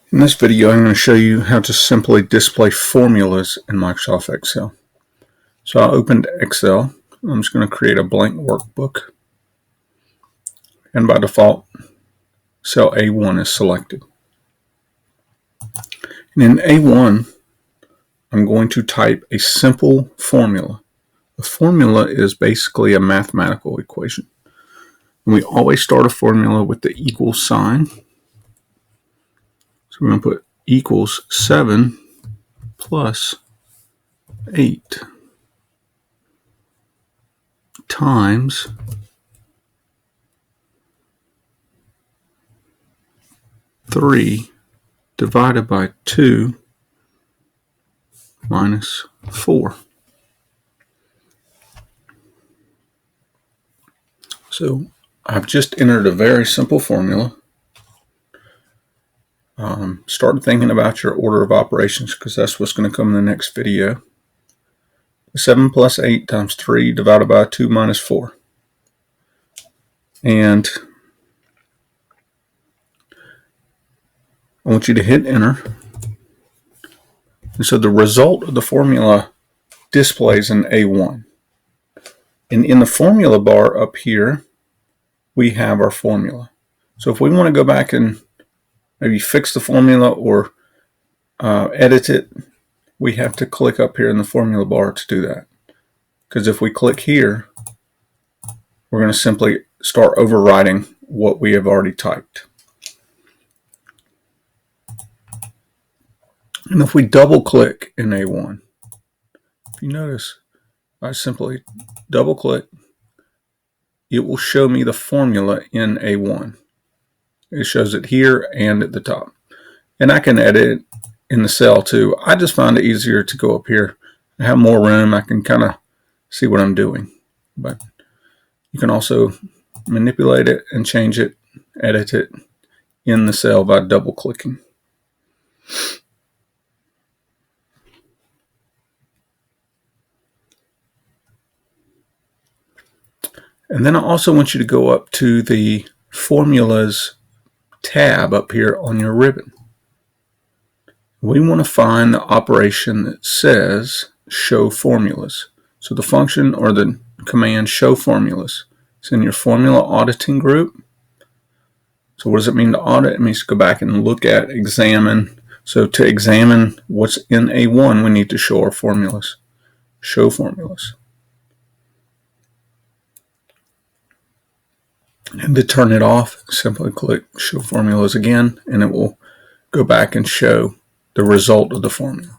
In this video, I'm going to show you how to simply display formulas in Microsoft Excel. So I opened Excel. I'm just going to create a blank workbook. And by default, cell A1 is selected. And in A1, I'm going to type a simple formula. A formula is basically a mathematical equation. And we always start a formula with the equal sign. So we're going to put equals 7 plus 8 times 3 divided by 2 minus 4. So I've just entered a very simple formula. Start thinking about your order of operations because that's what's going to come in the next video. 7 plus 8 times 3 divided by 2 minus 4. And I want you to hit enter. And so the result of the formula displays in A1. And in the formula bar up here, we have our formula. So if we want to go back and maybe fix the formula or edit it, we have to click up here in the formula bar to do that. Because if we click here, we're going to simply start overwriting what we have already typed. And if we double click in A1, if you notice, I simply double click, it will show me the formula in A1. It shows it here and at the top. And I can edit it in the cell too. I just find it easier to go up here. I have more room. I can kind of see what I'm doing. But you can also manipulate it and change it, edit it in the cell by double clicking. And then I also want you to go up to the Formulas tab up here on your ribbon. We want to find the operation that says show formulas. So the function or the command show formulas. It's in your formula auditing group. So what does it mean to audit? It means to go back and look at, examine. So to examine what's in A1, we need to show our formulas. Show formulas. And to turn it off, simply click show formulas again, and it will go back and show the result of the formula.